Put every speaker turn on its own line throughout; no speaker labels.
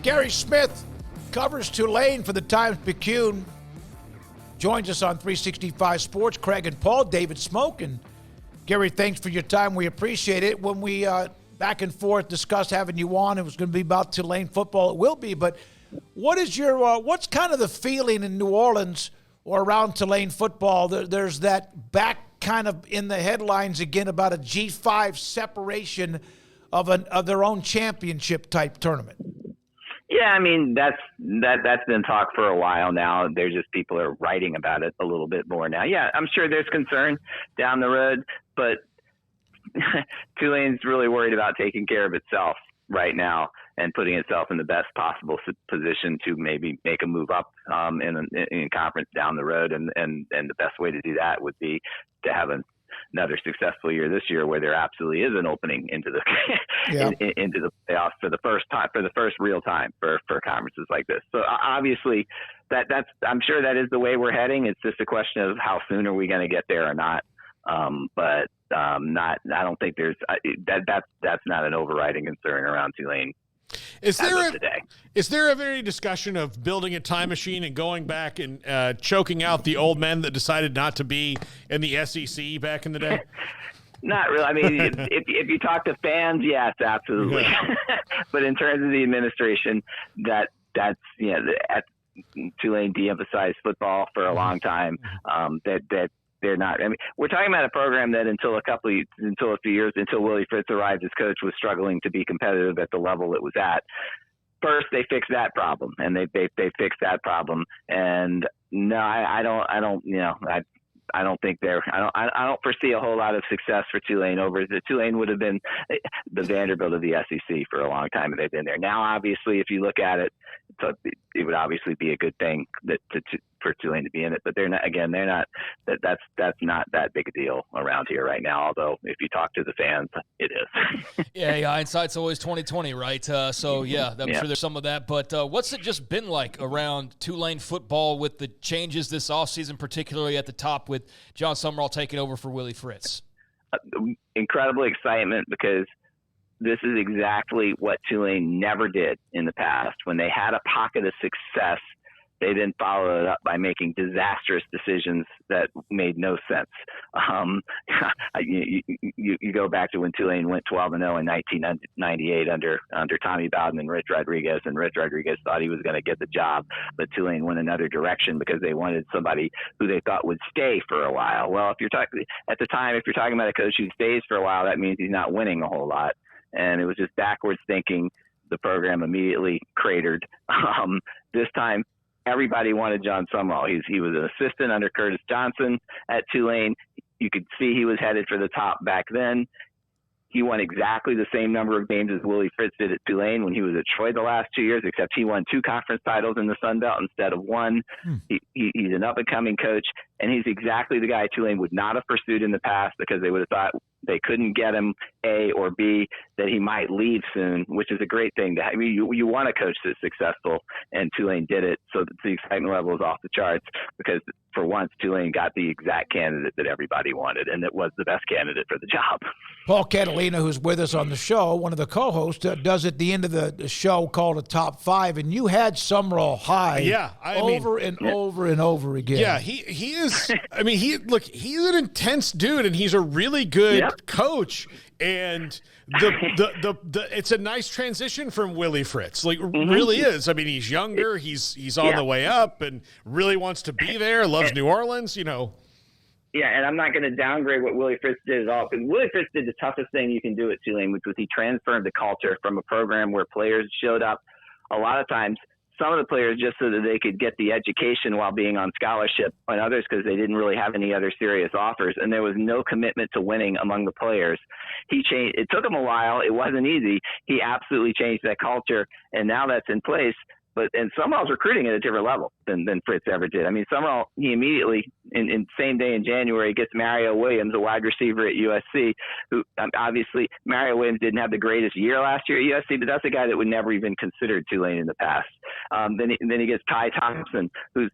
Guerry Smith covers Tulane for the Times-Picayune. Joins us on 365 Sports. Craig and Paul, David Smoke. And Guerry, thanks for your time. We appreciate it. When we back and forth discussed having you on, it was going to be about Tulane football. It will be. But what is your what's kind of the feeling in New Orleans or around Tulane football? There's that back kind of in the headlines again about a G5 separation of their own championship type tournament.
Yeah, I mean that's been talked for a while now. There's just people are writing about it a little bit more now. Yeah, I'm sure there's concern down the road, but Tulane's really worried about taking care of itself right now and putting itself in the best possible position to maybe make a move up in conference down the road. And the best way to do that would be to have another successful year this year where there absolutely is an opening into the into the playoffs for the first real time for conferences like this. So obviously that's I'm sure that is the way we're heading. It's just a question of how soon are we going to get there or not. But I don't think there's that's not an overriding concern around Tulane.
Is there ever any discussion of building a time machine and going back and choking out the old men that decided not to be in the SEC back in the day?
Not really. I mean, if you talk to fans, yes, absolutely. Yeah. But in terms of the administration, that's Tulane de-emphasized football for a long time. That they're not. I mean, we're talking about a program that until a few years, until Willie Fritz arrived as coach, was struggling to be competitive at the level it was at. First, they fixed that problem, and they fixed that problem. And no, I don't think I don't foresee a whole lot of success for Tulane. Tulane would have been the Vanderbilt of the SEC for a long time if they've been there. Now, obviously, if you look at it, it would obviously be a good thing for Tulane to be in it. But they're not. Again, they're not. That's not that big a deal around here right now. Although, if you talk to the fans, it is.
Yeah, hindsight's always 20/20, right? I'm sure there's some of that. But what's it just been like around Tulane football with the changes this offseason, particularly at the top with John Sumrall taking over for Willie Fritz?
Incredible excitement because this is exactly what Tulane never did in the past. When they had a pocket of success, they then followed it up by making disastrous decisions that made no sense. You go back to when Tulane went 12-0 in 1998 under Tommy Bowden and Rich Rodriguez, and Rich Rodriguez thought he was going to get the job, but Tulane went another direction because they wanted somebody who they thought would stay for a while. Well, if you're talking about a coach who stays for a while, that means he's not winning a whole lot. And it was just backwards thinking. The program immediately cratered. This time, everybody wanted John Sumrall. He was an assistant under Curtis Johnson at Tulane. You could see he was headed for the top back then. He won exactly the same number of games as Willie Fritz did at Tulane when he was at Troy the last 2 years, except he won 2 conference titles in the Sun Belt instead of 1. He's an up-and-coming coach, and he's exactly the guy Tulane would not have pursued in the past because they would have thought they couldn't get him, A, or B, that he might leave soon, which is a great thing. I mean, you want a coach that's successful, and Tulane did it, so the excitement level is off the charts because for once Tulane got the exact candidate that everybody wanted, and it was the best candidate for the job.
Paul Catalina, who's with us on the show, one of the co-hosts, does at the end of the show called a top 5, and you had Sumrall high over and over again.
Yeah, he is. I mean, he's an intense dude, and he's a really good coach. And the it's a nice transition from Willie Fritz. Like, really is. I mean, he's younger. He's on the way up, and really wants to be there. Loves New Orleans.
Yeah, and I'm not going to downgrade what Willie Fritz did at all, because Willie Fritz did the toughest thing you can do at Tulane, which was he transferred the culture from a program where players showed up a lot of times, some of the players just so that they could get the education while being on scholarship, and others because they didn't really have any other serious offers, and there was no commitment to winning among the players. He changed. It took him a while. It wasn't easy. He absolutely changed that culture, and now that's in place. And Sumrall's recruiting at a different level than Fritz ever did. I mean, Sumrall, he immediately, in same day in January, gets Mario Williams, a wide receiver at USC, who obviously Mario Williams didn't have the greatest year last year at USC, but that's a guy that would never even considered Tulane in the past. Then he gets Ty Thompson, who is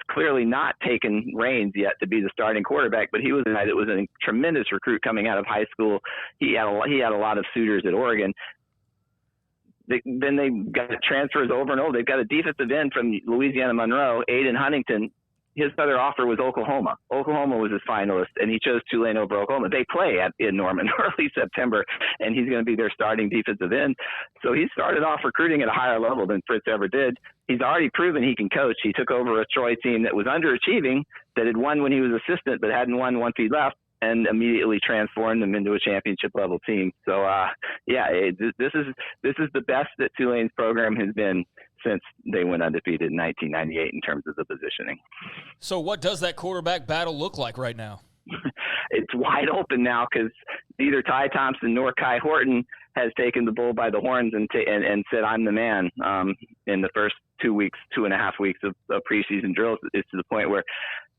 clearly not taken reins yet to be the starting quarterback, but he was a guy that was a tremendous recruit coming out of high school. He had a lot of suitors at Oregon. then they got transfers over and over. They've got a defensive end from Louisiana Monroe, Aiden Huntington. His other offer was Oklahoma. Oklahoma was his finalist, and he chose Tulane over Oklahoma. They play in Norman early September, and he's going to be their starting defensive end. So he started off recruiting at a higher level than Fritz ever did. He's already proven he can coach. He took over a Troy team that was underachieving, that had won when he was assistant, but hadn't won once he left, and immediately transformed them into a championship level team. So, this is the best that Tulane's program has been since they went undefeated in 1998 in terms of the positioning.
So what does that quarterback battle look like right now?
It's wide open now because neither Ty Thompson nor Kai Horton has taken the bull by the horns and said, I'm the man. In the first 2.5 weeks of preseason drills, it's to the point where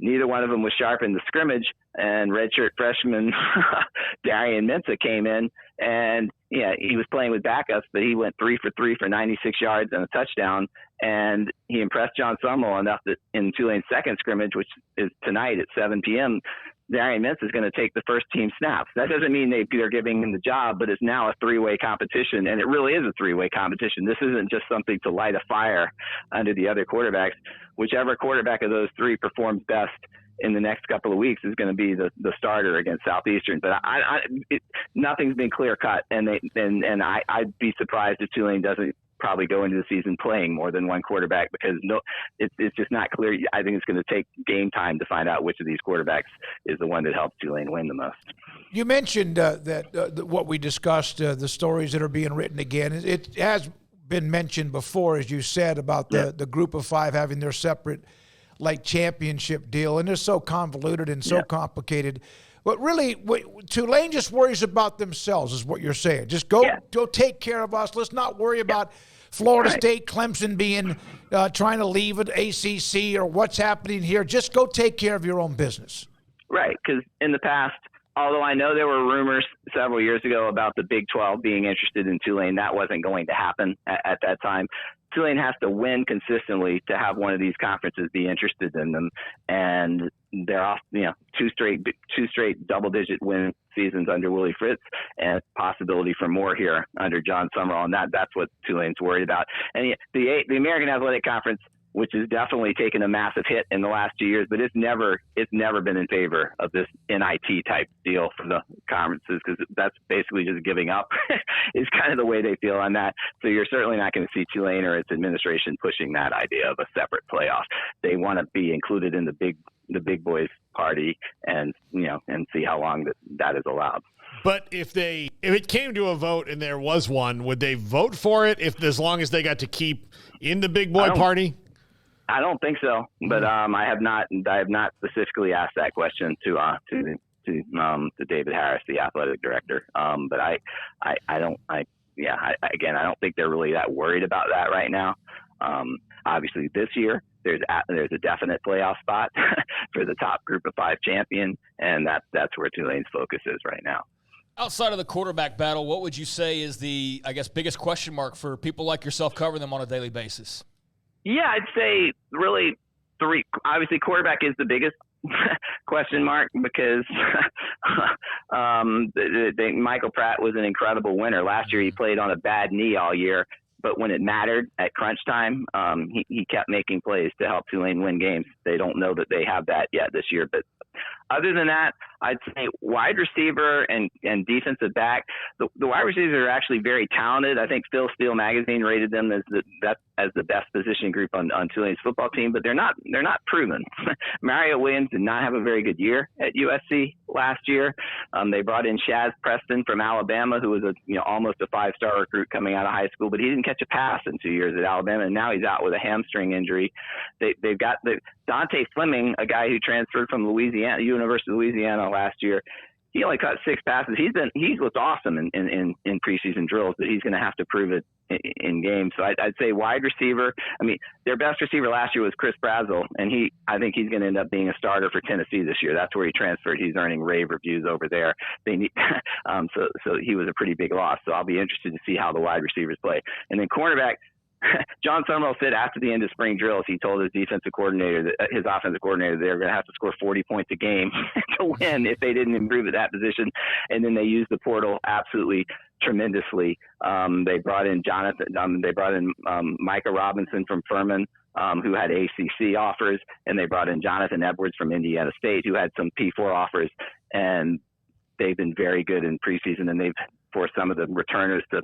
neither one of them was sharp in the scrimmage, and redshirt freshman Darian Mensah came in, and he was playing with backups, but he went 3 for 3 for 96 yards and a touchdown, and he impressed John Sumrall enough that in Tulane's second scrimmage, which is tonight at 7 p.m., Darian Mensah is going to take the first team snaps. That doesn't mean they're giving him the job, but it's now a three-way competition, and it really is a three-way competition. This isn't just something to light a fire under the other quarterbacks. Whichever quarterback of those three performs best in the next couple of weeks is going to be the starter against Southeastern. But nothing's been clear-cut, and I'd be surprised if Tulane doesn't probably go into the season playing more than one quarterback, because it's just not clear. I think it's going to take game time to find out which of these quarterbacks is the one that helps Tulane win the most.
You mentioned that what we discussed, the stories that are being written again. It has been mentioned before, as you said, about the group of five having their separate championship deal, and they're so convoluted and so complicated. But really, Tulane just worries about themselves, is what you're saying. Just go take care of us. Let's not worry about Florida State, Clemson being trying to leave an ACC or what's happening here. Just go take care of your own business.
Right, because in the past, although I know there were rumors several years ago about the Big 12 being interested in Tulane, that wasn't going to happen at that time. Tulane has to win consistently to have one of these conferences be interested in them, and they're off, two straight double-digit win seasons under Willie Fritz, and possibility for more here under John Sumrall, and that's what Tulane's worried about. And the American Athletic Conference, which has definitely taken a massive hit in the last 2 years, but it's never been in favor of this NIT type deal for the conferences, because that's basically just giving up is kind of the way they feel on that. So you're certainly not going to see Tulane or its administration pushing that idea of a separate playoff. They want to be included in the big boys party, and see how long that is allowed.
But if it came to a vote and there was one, would they vote for it as long as they got to keep in the big boy party?
I don't think so, but I have not specifically asked that question to David Harris, the athletic director. But I don't think they're really that worried about that right now. Obviously, this year there's a definite playoff spot for the top group of five champion, and that's where Tulane's focus is right now.
Outside of the quarterback battle, what would you say is the biggest question mark for people like yourself covering them on a daily basis? Yeah,
I'd say really three. Obviously, quarterback is the biggest question mark, because Michael Pratt was an incredible winner. Last year, he played on a bad knee all year, but when it mattered at crunch time, he kept making plays to help Tulane win games. They don't know that they have that yet this year, but other than that, I'd say wide receiver and defensive back. The wide receivers are actually very talented. I think Phil Steele magazine rated them as the best position group on Tulane's football team, but they're not proven. Mario Williams did not have a very good year at USC last year. They brought in Shaz Preston from Alabama, who was almost a 5-star recruit coming out of high school, but he didn't catch a pass in 2 years at Alabama, and now he's out with a hamstring injury. They've got Dante Fleming, a guy who transferred from University of Louisiana last year. He only caught 6 passes. He's looked awesome in preseason drills, but he's going to have to prove it in games. So I'd say wide receiver. I mean, their best receiver last year was Chris Brazel, and I think he's going to end up being a starter for Tennessee this year. That's where he transferred. He's earning rave reviews over there. They need, so he was a pretty big loss. So I'll be interested to see how the wide receivers play. And then cornerback, John Sumrall said after the end of spring drills, he told his offensive coordinator, they were going to have to score 40 points a game to win if they didn't improve at that position. And then they used the portal absolutely tremendously. They brought in Jonathan. They brought in Micah Robinson from Furman, who had ACC offers, and they brought in Jonathan Edwards from Indiana State, who had some P4 offers. And they've been very good in preseason, and they've forced some of the returners to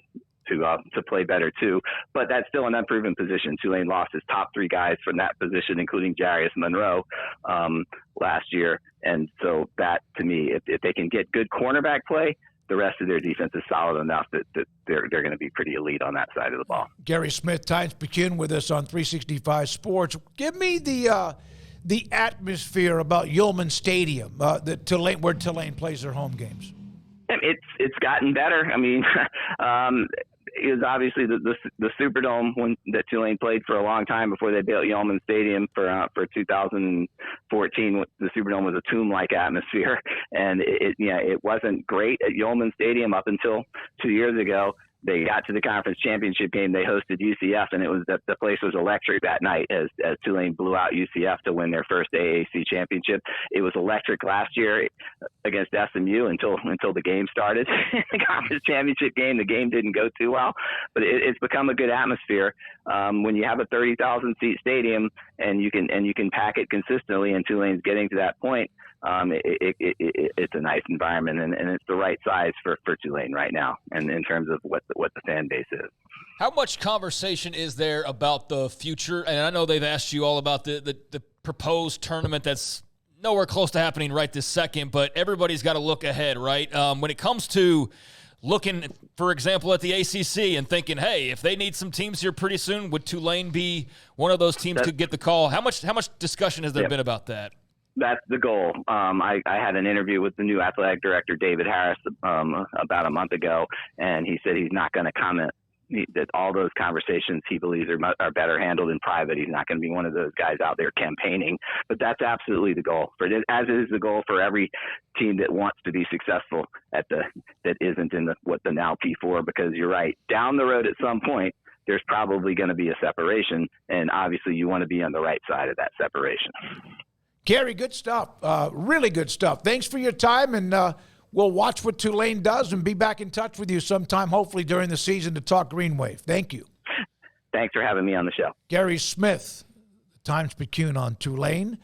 play better too. But that's still an unproven position. Tulane lost his top 3 guys from that position, including Jarius Monroe last year. And so that, to me, if they can get good cornerback play, the rest of their defense is solid enough that they're going to be pretty elite on that side of the ball.
Guerry Smith, Times-Picayune, with us on 365 Sports. Give me the atmosphere about Yulman Stadium, where Tulane plays their home games.
It's gotten better. I mean, it was obviously the Superdome that Tulane played for a long time before they built Yulman Stadium for 2014. The Superdome was a tomb-like atmosphere, and it wasn't great at Yulman Stadium up until 2 years ago. They got to the conference championship game. They hosted UCF, and it was the place was electric that night as Tulane blew out UCF to win their first AAC championship. It was electric last year against SMU until the game started. The conference championship game, the game didn't go too well, but it's become a good atmosphere when you have a 30,000 seat stadium and you can pack it consistently. And Tulane's getting to that point. It's a nice environment, and it's the right size for Tulane right now, and in terms of what the fan base is.
How much conversation is there about the future? And I know they've asked you all about the proposed tournament that's nowhere close to happening right this second, but everybody's got to look ahead, right? When it comes to looking, for example, at the ACC and thinking, hey, if they need some teams here pretty soon, would Tulane be one of those teams could get the call? How much discussion has there been about that?
That's the goal. I had an interview with the new athletic director, David Harris, about a month ago, and he said he's not going to comment. That all those conversations he believes are better handled in private. He's not going to be one of those guys out there campaigning. But that's absolutely the goal, as is the goal for every team that wants to be successful that isn't in the now P4. Because you're right, down the road at some point, there's probably going to be a separation, and obviously you want to be on the right side of that separation.
Guerry, good stuff. Really good stuff. Thanks for your time, and we'll watch what Tulane does and be back in touch with you sometime, hopefully during the season, to talk Green Wave. Thank you.
Thanks for having me on the show.
Guerry Smith, Times-Picayune on Tulane.